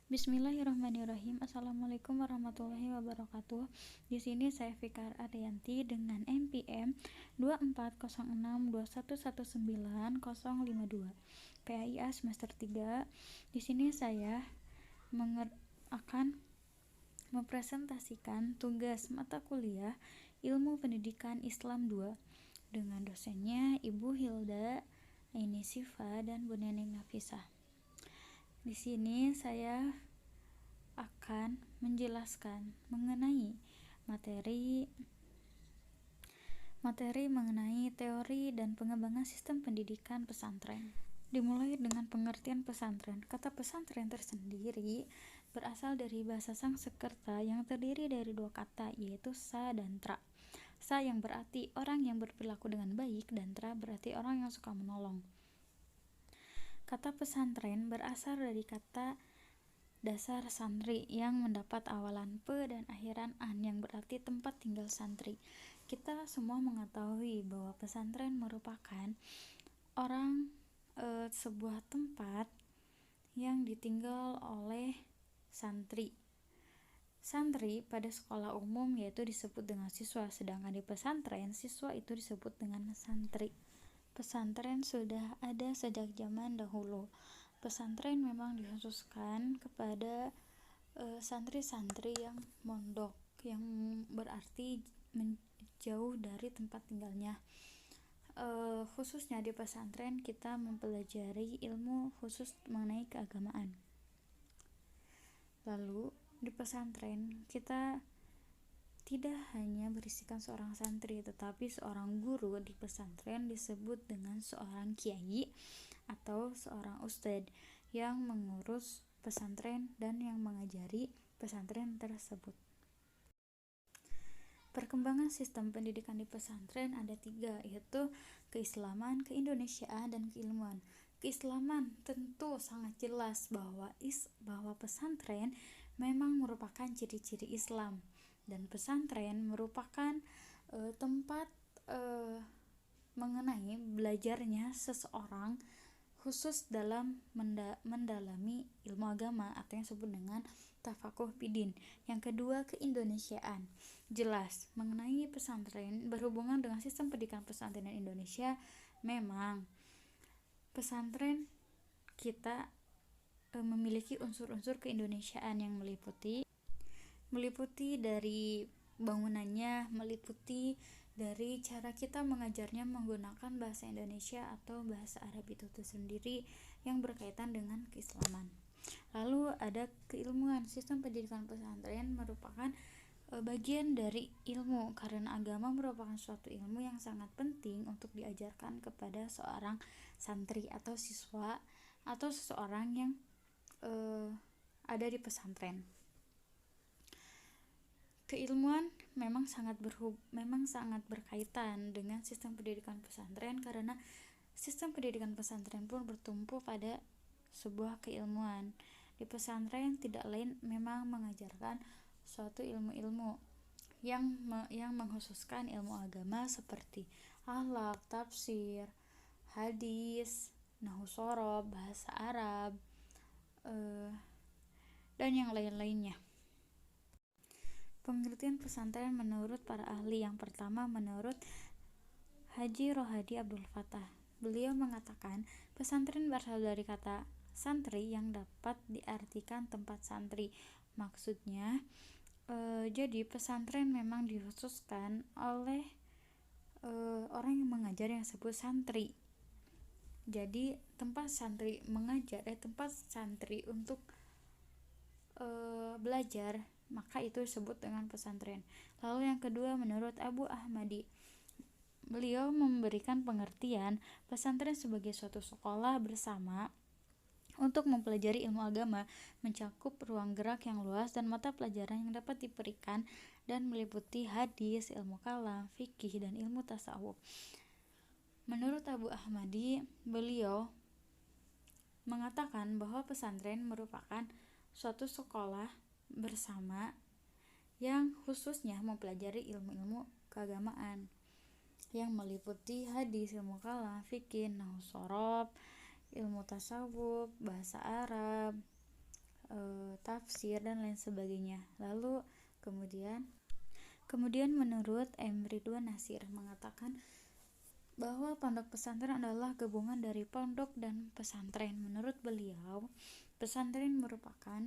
Bismillahirrahmanirrahim. Assalamualaikum warahmatullahi wabarakatuh. Di sini saya Fikar Ariyanti dengan NPM 240621190052 PAIA semester 3. Di sini saya akan mempresentasikan tugas mata kuliah Ilmu Pendidikan Islam 2 dengan dosennya Ibu Hilda Aini Sifa dan Bu Neneng Nafisah. Di sini saya akan menjelaskan mengenai materi mengenai teori dan pengembangan sistem pendidikan pesantren. Dimulai dengan pengertian pesantren. Kata pesantren tersendiri berasal dari bahasa Sanskerta yang terdiri dari dua kata, yaitu sa dan tra. Sa yang berarti orang yang berperilaku dengan baik dan tra berarti orang yang suka menolong. Kata pesantren berasal dari kata dasar santri yang mendapat awalan pe dan akhiran an yang berarti tempat tinggal santri. Kita semua mengetahui bahwa pesantren merupakan sebuah tempat yang ditinggal oleh santri. Santri pada sekolah umum yaitu disebut dengan siswa, sedangkan di pesantren siswa itu disebut dengan santri. Pesantren sudah ada sejak zaman dahulu. Pesantren memang dikhususkan kepada santri-santri yang mondok, yang berarti jauh dari tempat tinggalnya. Khususnya di pesantren kita mempelajari ilmu khusus mengenai keagamaan. Lalu di pesantren kita tidak hanya berisikan seorang santri, tetapi seorang guru di pesantren disebut dengan seorang kiai atau seorang ustadz yang mengurus pesantren dan yang mengajari pesantren tersebut. Perkembangan sistem pendidikan di pesantren ada 3, yaitu keislaman, keindonesiaan, dan keilmuan. Keislaman tentu sangat jelas bahwa pesantren memang merupakan ciri-ciri Islam, dan pesantren merupakan tempat mengenai belajarnya seseorang khusus dalam mendalami ilmu agama atau yang disebut dengan tafakuh fidin. Yang kedua, keindonesiaan. Jelas mengenai pesantren berhubungan dengan sistem pendidikan pesantren Indonesia. Memang pesantren kita memiliki unsur-unsur keindonesiaan yang meliputi dari bangunannya, meliputi dari cara kita mengajarnya menggunakan bahasa Indonesia atau bahasa Arab itu sendiri yang berkaitan dengan keislaman. Lalu ada keilmuan. Sistem pendidikan pesantren merupakan bagian dari ilmu, karena agama merupakan suatu ilmu yang sangat penting untuk diajarkan kepada seorang santri atau siswa atau seseorang yang ada di pesantren. Keilmuan memang sangat berkaitan dengan sistem pendidikan pesantren, karena sistem pendidikan pesantren pun bertumpu pada sebuah keilmuan. Di pesantren tidak lain memang mengajarkan suatu ilmu-ilmu yang mengkhususkan ilmu agama seperti akhlak, tafsir, hadis, nahwu shorof, bahasa Arab, dan yang lain-lainnya. Pengertian pesantren menurut para ahli. Yang pertama, menurut Haji Rohadi Abdul Fattah, beliau mengatakan pesantren berasal dari kata santri yang dapat diartikan tempat santri. Maksudnya jadi pesantren memang dikhususkan oleh orang yang mengajar yang disebut santri. Jadi tempat santri mengajar, tempat santri untuk belajar, maka itu disebut dengan pesantren. Lalu yang kedua, menurut Abu Ahmadi, beliau memberikan pengertian pesantren sebagai suatu sekolah bersama untuk mempelajari ilmu agama, mencakup ruang gerak yang luas dan mata pelajaran yang dapat diberikan dan meliputi hadis, ilmu kalam, fikih, dan ilmu tasawuf. Menurut Abu Ahmadi, beliau mengatakan bahwa pesantren merupakan suatu sekolah bersama yang khususnya mempelajari ilmu-ilmu keagamaan yang meliputi hadis, ilmu kalam, fikih, nahwu shorof, ilmu tasawuf, bahasa Arab, tafsir dan lain sebagainya. Lalu kemudian menurut M. Ridwan Nasir mengatakan bahwa pondok pesantren adalah gabungan dari pondok dan pesantren. Menurut beliau, pesantren merupakan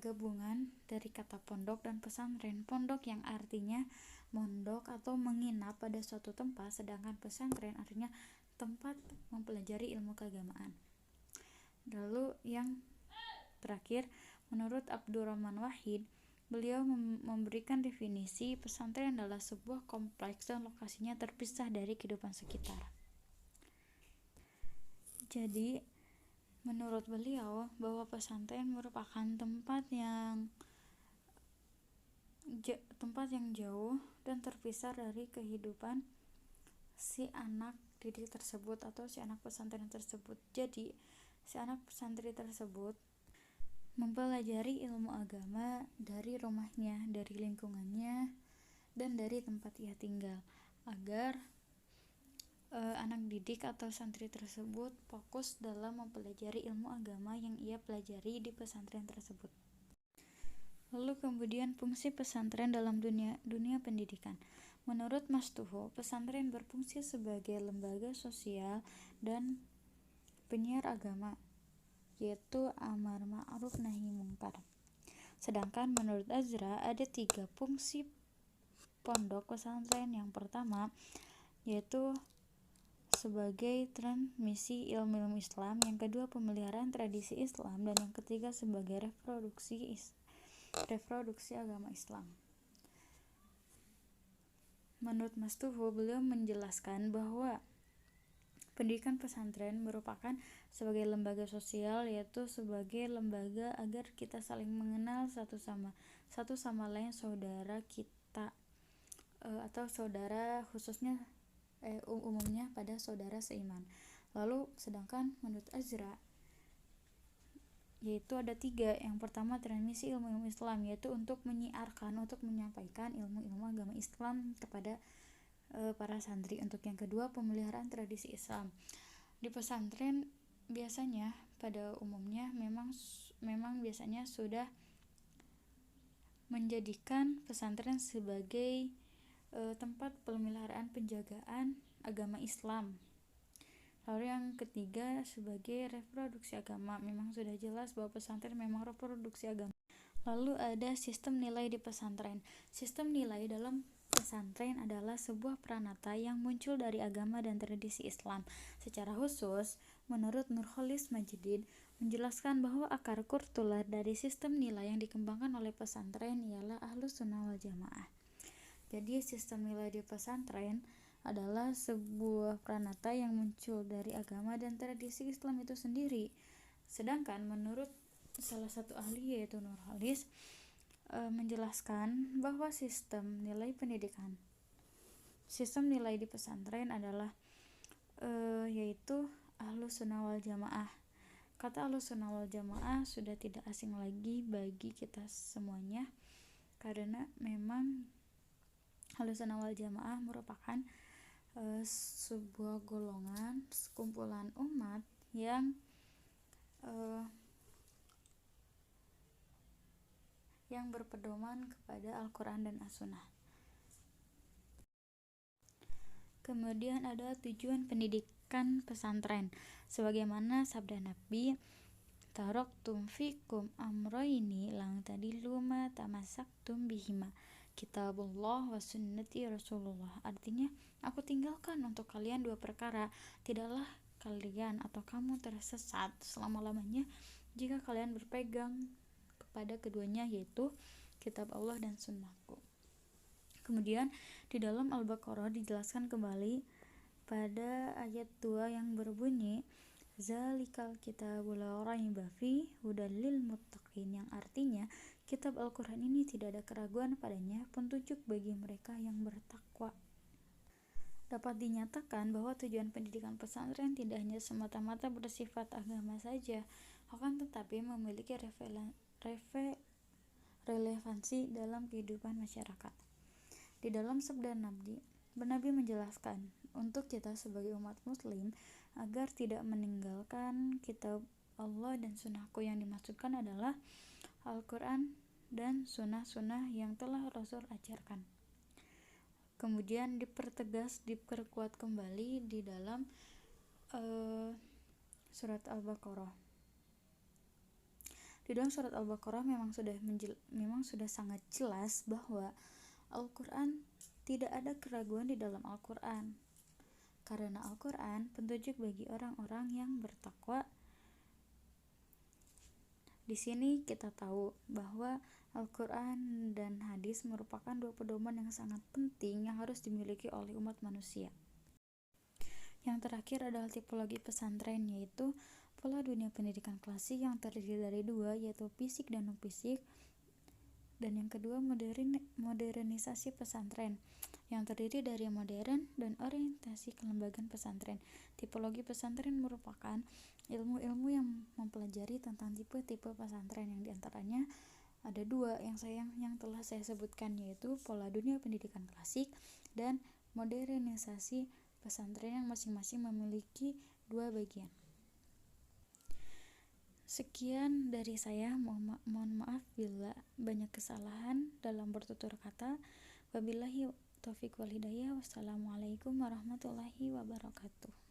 gabungan dari kata pondok dan pesantren. Pondok yang artinya mondok atau menginap pada suatu tempat, sedangkan pesantren artinya tempat mempelajari ilmu keagamaan. Lalu yang terakhir, menurut Abdurrahman Wahid, beliau memberikan definisi pesantren adalah sebuah kompleks dan lokasinya terpisah dari kehidupan sekitar. Jadi, menurut beliau bahwa pesantren merupakan tempat yang jauh dan terpisah dari kehidupan si anak didik tersebut atau si anak pesantren tersebut. Jadi, si anak pesantren tersebut mempelajari ilmu agama dari rumahnya, dari lingkungannya, dan dari tempat ia tinggal, agar anak didik atau santri tersebut fokus dalam mempelajari ilmu agama yang ia pelajari di pesantren tersebut. Lalu kemudian fungsi pesantren dalam dunia pendidikan. Menurut Mas Tuho, pesantren berfungsi sebagai lembaga sosial dan penyiar agama, yaitu amar ma'ruf nahi mungkar. Sedangkan menurut Azra ada 3 fungsi pondok pesantren. Yang pertama yaitu sebagai transmisi ilmu Islam, yang kedua pemeliharaan tradisi Islam, dan yang ketiga sebagai reproduksi agama Islam. Menurut Mas Tuhu, beliau menjelaskan bahwa pendidikan pesantren merupakan sebagai lembaga sosial, yaitu sebagai lembaga agar kita saling mengenal satu sama lain, saudara kita atau saudara khususnya umumnya pada saudara seiman. Lalu sedangkan menurut Azra yaitu ada 3. Yang pertama transmisi ilmu Islam, yaitu untuk menyiarkan, untuk menyampaikan ilmu agama Islam kepada para santri. Untuk yang kedua pemeliharaan tradisi Islam. Di pesantren biasanya pada umumnya memang biasanya sudah menjadikan pesantren sebagai tempat pemeliharaan penjagaan agama Islam. Lalu yang ketiga sebagai reproduksi agama. Memang sudah jelas bahwa pesantren memang reproduksi agama. Lalu ada sistem nilai di pesantren. Sistem nilai dalam pesantren adalah sebuah pranata yang muncul dari agama dan tradisi Islam. Secara khusus, menurut Nurholis Majidin menjelaskan bahwa akar kurtular dari sistem nilai yang dikembangkan oleh pesantren ialah Ahlus Sunnah wal Jamaah. Jadi sistem nilai di pesantren adalah sebuah pranata yang muncul dari agama dan tradisi Islam itu sendiri. Sedangkan menurut salah satu ahli yaitu Nurholis menjelaskan bahwa sistem nilai di pesantren adalah yaitu Ahlus Sunnah wal Jamaah. Kata Ahlus Sunnah wal Jamaah sudah tidak asing lagi bagi kita semuanya, karena memang Ahlus Sunnah wal Jamaah merupakan sebuah golongan, sekumpulan umat yang berpedoman kepada Al-Quran dan As-Sunnah. Kemudian ada tujuan pendidikan pesantren, sebagaimana sabda Nabi, taraktum fikum amroini lang tadillu ma tamassaktum bihima, kitabullah wa sunnati Rasulullah. Artinya, aku tinggalkan untuk kalian 2 perkara, tidaklah kalian atau kamu tersesat selama-lamanya jika kalian berpegang kepada keduanya, yaitu kitab Allah dan sunnahku. Kemudian di dalam Al-Baqarah dijelaskan kembali pada ayat 2 yang berbunyi zalikal kitabul la raiba fi hudal lil muttaqin, yang artinya kitab Al-Quran ini tidak ada keraguan padanya, petunjuk bagi mereka yang bertakwa. Dapat dinyatakan bahwa tujuan pendidikan pesantren tidak hanya semata-mata bersifat agama saja, akan tetapi memiliki relevansi dalam kehidupan masyarakat. Di dalam sabda Nabi menjelaskan untuk kita sebagai umat muslim agar tidak meninggalkan kitab Allah dan sunnahku. Yang dimaksudkan adalah Al-Quran dan sunnah-sunnah yang telah Rasul ajarkan. Kemudian dipertegas, diperkuat kembali di dalam surat Al-Baqarah. Di dalam surat Al-Baqarah memang sudah sangat jelas bahwa Al-Quran tidak ada keraguan di dalam Al-Quran, karena Al-Quran petunjuk bagi orang-orang yang bertakwa. Di sini kita tahu bahwa Al-Quran dan hadis merupakan dua pedoman yang sangat penting yang harus dimiliki oleh umat manusia. Yang terakhir adalah tipologi pesantren, yaitu pola dunia pendidikan klasik yang terdiri dari dua, yaitu fisik dan non-fisik. Dan yang kedua, modernisasi pesantren yang terdiri dari modern dan orientasi kelembagaan pesantren. Tipologi pesantren merupakan ilmu-ilmu yang mempelajari tentang tipe-tipe pesantren, yang diantaranya ada dua yang telah saya sebutkan, yaitu pola dunia pendidikan klasik dan modernisasi pesantren yang masing-masing memiliki dua bagian. Sekian dari saya, mohon maaf bila banyak kesalahan dalam bertutur kata. Wabillahi taufiq wal hidayah. Wassalamualaikum warahmatullahi wabarakatuh.